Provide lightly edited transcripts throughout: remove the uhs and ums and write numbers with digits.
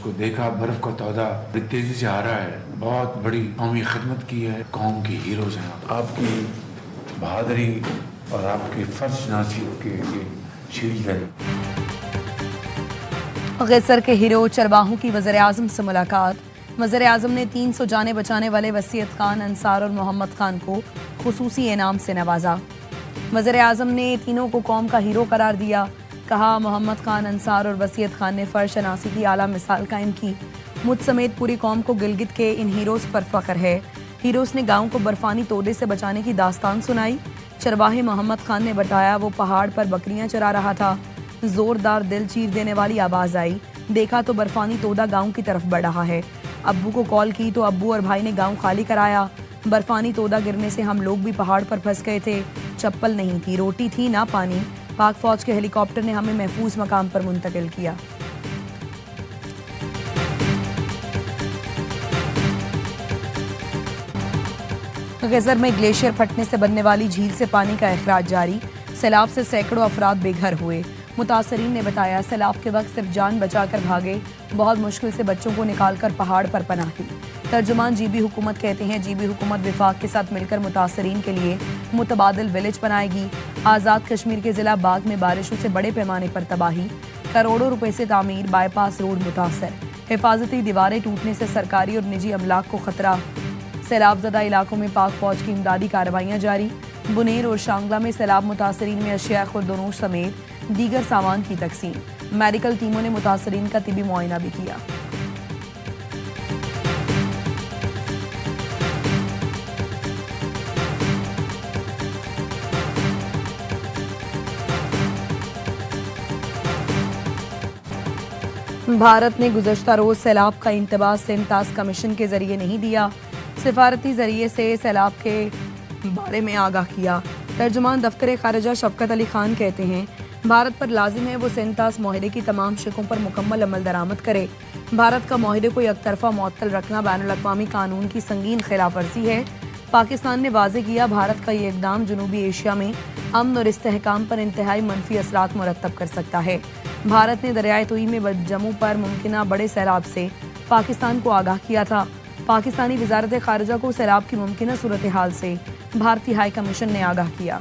उसको देखा, बर्फ का तौदा तेजी से आ रहा है। बहुत बड़ी कौमी खिदमत की है, कौम की हीरोज हैं। आपकी बहादुरी और आपकी फर्जनासी के शील्ड है। गैसर के हीरो चरवाहों की वज़ीर-ए-आज़म से मुलाकात। वज़ीर-ए-आज़म ने 300 जाने बचाने वाले वसीयत खान, अंसार और मोहम्मद खान को खुसूसी इनाम से नवाजा। वज़ीर-ए-आज़म ने तीनों को कौम का हीरो करार दिया। कहा, मोहम्मद खान, अंसार और वसीयत खान ने फर्शनासी की आला मिसाल कायम की। मुझ समेत पूरी कौम को गिलगित के इन हीरोज़ पर फख्र है। हीरोज़ ने गाँव को बर्फानी तोड़े से बचाने की दास्तान सुनाई। चरवाहे मोहम्मद खान ने बताया, वो पहाड़ पर बकरियां चरा रहा था। जोरदार दिल चीर देने वाली आवाज आई। देखा तो बर्फानी तोदा गांव की तरफ बढ़ रहा है। अब्बू को कॉल की तो अब्बू और भाई ने गांव खाली कराया। बर्फानी तोदा गिरने से हम लोग भी पहाड़ पर फंस गए थे। चप्पल नहीं थी, रोटी थी ना पानी। पाक फौज के हेलीकॉप्टर ने हमें महफूज मकाम पर मुंतकिल किया। गैसर में ग्लेशियर फटने से बनने वाली झील से पानी का अखराज जारी। सैलाब से सैकड़ों अफराद बेघर हुए। मुतासरीन ने बताया, सैलाब के वक्त सिर्फ जान बचाकर भागे। बहुत मुश्किल से बच्चों को निकालकर पहाड़ पर पनाह दी। तर्जुमान जीबी हुकूमत कहते हैं, जीबी हुकूमत विफाक के साथ मिलकर मुतासरीन के लिए मुतबादिल विलेज बनाएगी। आज़ाद कश्मीर के जिला बाग में बारिशों से बड़े पैमाने पर तबाही। करोड़ों रुपए से तामीर बाईपास रोड मुतासर। हिफाजती दीवारें टूटने से सरकारी और निजी अमलाक को खतरा। सैलाबजदा इलाकों में पाक फौज की इमदादी कार्रवाइयाँ जारी। बुनेर और शांगला में सैलाब मुतासरीन में अशिया खुर्दनोश समेत दीगर सामान की तकसीम। मेडिकल टीमों ने मुतासरीन का तिबी मुआयना भी किया। भारत ने गुज़श्ता रोज सैलाब का इंतबाह सिंतास कमीशन के जरिए नहीं दिया। सिफारती जरिए से सैलाब के बारे में आगाह किया। तर्जुमान दफ्तर खारिजा शफकत अली खान कहते हैं, भारत पर लाजिम है वो सिंतास माहिदे की तमाम शिकों पर मुकम्मल अमल दरामद करे। भारत का माहिदे को एकतरफा मुअत्तल रखना बैनुल-अक़वामी कानून की संगीन खिलाफ वर्जी है। पाकिस्तान ने वाज़े किया, भारत का ये इक़दाम जनूबी एशिया में अमन और इस्तेहकाम पर इंतहाई मनफी असरात मुरत्तब कर सकता है। भारत ने दरियाए तुई में जम्मू पर मुमकिना बड़े सैलाब से पाकिस्तान को आगाह किया था। पाकिस्तानी वज़ारत खारिजा को सैलाब की मुमकिना सूरत हाल से भारतीय हाई कमीशन ने आगाह किया।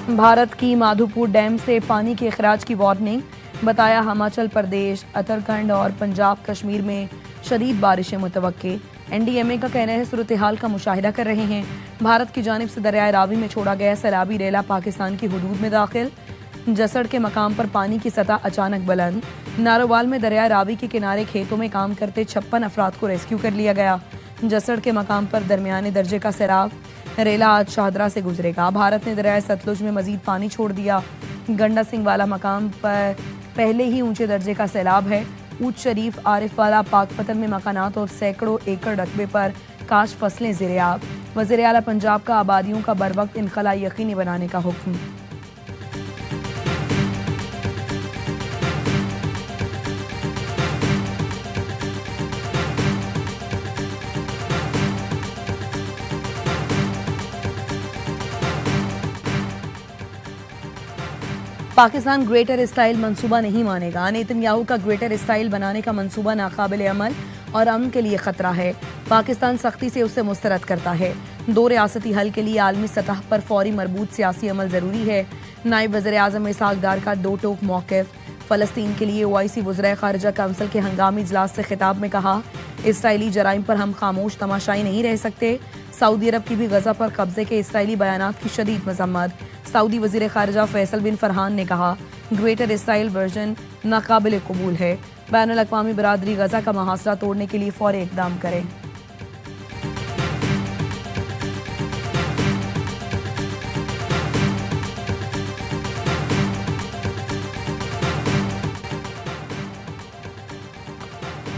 भारत की माधोपुर डैम से पानी के अखराज की वार्निंग। बताया, हिमाचल प्रदेश, उत्तराखंड और पंजाब कश्मीर में शदीद बारिशें मुतवक्के। NDMA का कहना है, सूरत हाल का मुशाहिदा कर रहे हैं। भारत की जानिब से दरियाए रावी में छोड़ा गया सैलाबी रेला पाकिस्तान की हुदूद में दाखिल। जसड़ के मकाम पर पानी की सतह अचानक बुलंद। नारोवाल में दरियाए रावी के किनारे खेतों में काम करते 56 अफराद को रेस्क्यू कर लिया गया। जसड़ के मकाम पर दरमियाने दर्जे का सैलाब। रेला आज शाहदरा से गुजरेगा। भारत ने दरियाए सतलुज में मजीद पानी छोड़ दिया। गंडा सिंह वाला मकाम पर पहले ही ऊंचे दर्जे का सैलाब है। ऊंच शरीफ, आरिफ वाला, पाकपतन में मकानात और सैकड़ों एकड़ रकबे पर काश फसलें ज़ेर-ए-आब। वज़ीर आला पंजाब का आबादियों का बरवक्त इनखला यकीनी बनाने का हुक्म। पाकिस्तान ग्रेटर स्टाइल मंसूबा नहीं मानेगा। नेतन्याहू का ग्रेटर स्टाइल बनाने का मंसूबा नाकाबिल अमल और अमन के लिए खतरा है। पाकिस्तान सख्ती से उसे मुस्तरद करता है। 2 रियासती हल के लिए आलमी सतह पर फौरी मरबूत सियासी अमल जरूरी है। नायब वज़ीर-ए-आज़म इसहाक डार का 2 टोक मौक़िफ़। फ़लस्तीन के लिए OIC वज़राए ख़ारिजा काउंसिल के हंगामी इजलास से खिताब में कहा, इसराइली जराइम पर हम खामोश तमाशाई नहीं रह सकते। सऊदी अरब की भी गजा पर कब्जे के इसराइली बयानात की शदीद मजम्मत। सऊदी वज़ीर ख़ारिजा फैसल बिन फरहान ने कहा, ग्रेटर इसराइल वर्जन नाकाबिल कबूल है। बैनुल-अक़वामी बरादरी गजा का मुहासरा तोड़ने के लिए फौरी इक़दाम करे।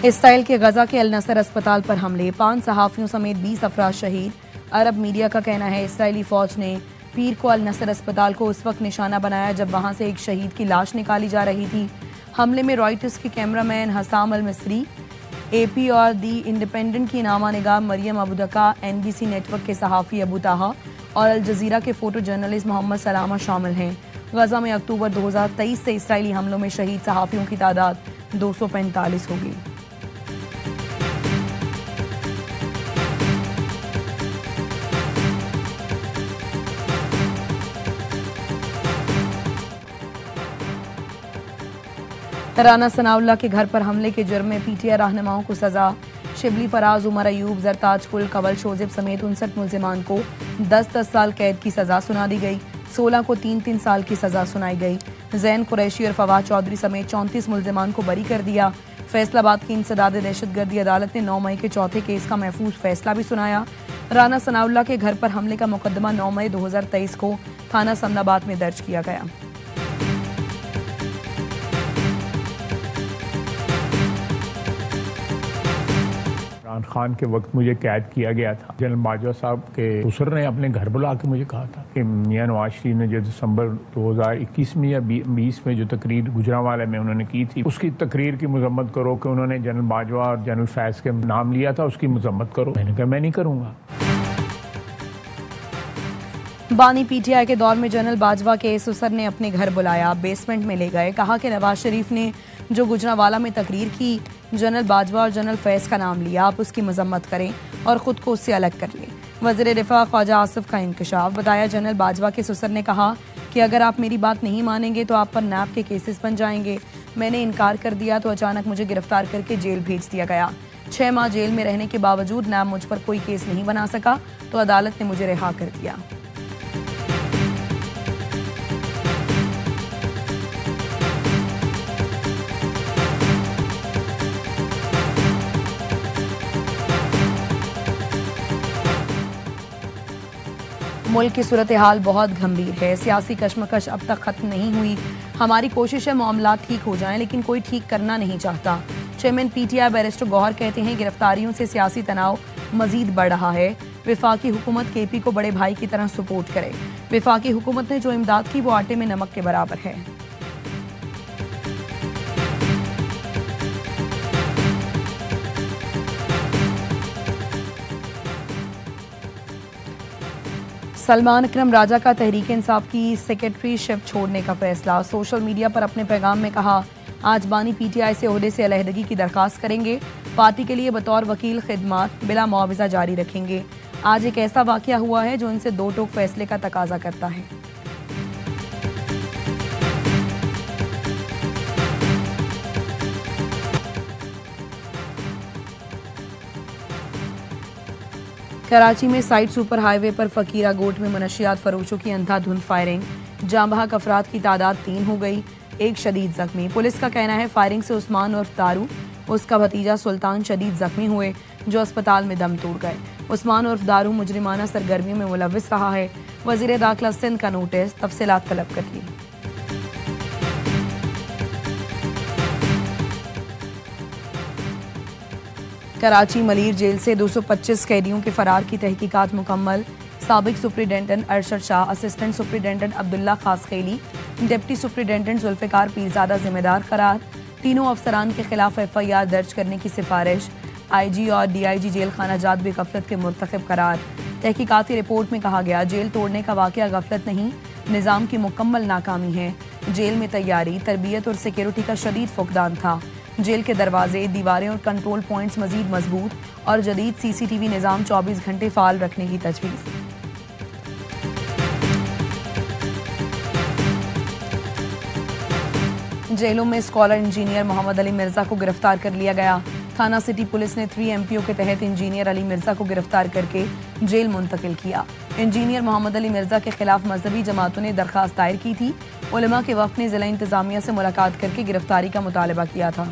इसराइल के गजा के अल नसर अस्पताल पर हमले, 5 सहाफ़ियों समेत 20 अफराद शहीद। अरब मीडिया का कहना है, इसराइली फौज ने पीर को अल नसर अस्पताल को उस वक्त निशाना बनाया जब वहां से एक शहीद की लाश निकाली जा रही थी। हमले में रॉयटर्स के कैमरामैन हसाम अल मिस्री AP और दी इंडिपेंडेंट की नामा निगाह मरियम अबूदका, NBC नेटवर्क के सहाफ़ी अबू ताहा और अल जज़ीरा के फोटो जर्नलिस्ट मोहम्मद सलामा शामिल हैं। गजा में अक्टूबर 2023 से इसराइली हमलों में शहीद सहाफ़ियों की तादाद 245 होगी। राना सनाउल्लाह के घर पर हमले के जुर्म में PTI रहनुमाओं को सजा। शिबली, फराज, उमर अयूब, जरताज कुल, कवल शोजिब समेत 59 मुल्जिमान को 10-10 साल कैद की सजा सुना दी गई। 16 को 3-3 साल की सजा सुनाई गई। जैन कुरैशी और फवाद चौधरी समेत 34 मुल्जिमान को बरी कर दिया। फैसलाबाद की इंसदाद दहशतगर्दी अदालत ने 9 मई के चौथे केस का महफूज फैसला भी सुनाया। राना सनाउल्लाह के घर पर हमले का मुकदमा 9 मई 2023 को थाना समनाबाद में दर्ज किया गया। इमरान खान के वक्त मुझे कैद किया गया था। जनरल बाजवा साहब के ससुर ने अपने घर बुला के मुझे कहा था कि मियां नवाज शरीफ ने जो दिसंबर 2021 में या 20 में जो तकरीर गुजरांवाला में उन्होंने की थी, उसकी तकरीर की मजम्मत करो कि उन्होंने जनरल बाजवा और जनरल फैज के नाम लिया था, उसकी मजम्मत करो। मैंने कहा मैं नहीं करूँगा। बानी PTI के दौर में जनरल बाजवा के ससुर ने अपने घर बुलाया, बेसमेंट में ले गए, कहा कि नवाज शरीफ ने जो गुजरांवाला में तकरीर की, जनरल बाजवा और जनरल फैज का नाम लिया, आप उसकी मजम्मत करें और ख़ुद को उससे अलग कर लें। वज़ीर दिफा ख्वाजा आसिफ का इंकशाफ। बताया जनरल बाजवा के ससुर ने कहा कि अगर आप मेरी बात नहीं मानेंगे तो आप पर नैब के केसेस बन जाएंगे। मैंने इनकार कर दिया तो अचानक मुझे गिरफ्तार करके जेल भेज दिया गया। 6 माह जेल में रहने के बावजूद नैब मुझ पर कोई केस नहीं बना सका तो अदालत ने मुझे रिहा कर दिया। मुल्क की सूरत हाल बहुत गंभीर है। सियासी कशमकश अब तक खत्म नहीं हुई। हमारी कोशिश है मामला ठीक हो जाएं, लेकिन कोई ठीक करना नहीं चाहता। चेयरमैन PTI बैरिस्टर गौहर कहते हैं गिरफ्तारियों से सियासी तनाव मजीद बढ़ रहा है। विफाकी हुकूमत KP को बड़े भाई की तरह सपोर्ट करे। विफाकी हुकूमत ने जो इमदाद की वो आटे में नमक के बराबर है। सलमान अकरम राजा का तहरीक इंसाफ की सेक्रेटरीशिप छोड़ने का फैसला। सोशल मीडिया पर अपने पैगाम में कहा, आज बानी PTI से ओहदे से अलहदगी की दरख्वास्त करेंगे। पार्टी के लिए बतौर वकील खिदमात बिला मुआवजा जारी रखेंगे। आज एक ऐसा वाकया हुआ है जो इनसे दो टोक फैसले का तकाजा करता है। कराची में साइड सुपर हाईवे पर फकीरा गोट में मनशियात फरोशों की अंधाधुंध फायरिंग। जांबहक अफराद की तादाद 3 हो गई, एक शदीद जख्मी। पुलिस का कहना है फायरिंग से उस्मान उर्फ दारू, उसका भतीजा सुल्तान शदीद जख्मी हुए जो अस्पताल में दम तोड़ गए। उस्मान उर्फ दारू मुजरिमाना सरगर्मियों में मुलविस रहा है। वजीर दाखिला सिंध का नोटिस, तफसीलात तलब कर ली। कराची मलीर जेल से 225 कैदियों के फरार की तहकीकात मुकम्मल। साबिक superintendent Arshad Shah, assistant superintendent Abdullah Khaskheli, deputy superintendent Zulfiqar Pirzada जिम्मेदार करार। तीनों अफसरान के खिलाफ FIR दर्ज करने की सिफारिश। IG और DIG जेल खाना जात भी गफलत के मुर्तकिब करार। तहकीकाती रिपोर्ट में कहा गया, जेल तोड़ने का वाकया गफलत नहीं, निज़ाम की मुकम्मल नाकामी है। जेल में तैयारी, तरबियत और सिक्योरिटी का शदीद फुकदान था। जेल के दरवाजे, दीवारें और कंट्रोल पॉइंट्स मजीद मजबूत और जदीद CCTV निज़ाम 24 घंटे फाल रखने की तजवीज़। जेलों में स्कॉलर इंजीनियर मोहम्मद अली मिर्जा को गिरफ्तार कर लिया गया। थाना सिटी पुलिस ने 3 MPO के तहत इंजीनियर अली मिर्जा को गिरफ्तार करके जेल मुंतकिल किया। इंजीनियर मोहम्मद अली मिर्जा के खिलाफ मजहबी जमातों ने दरखास्त दायर की थी। उलमा के वफ्द ने जिला इंतजामिया से मुलाकात करके गिरफ्तारी का मुतालबा किया था।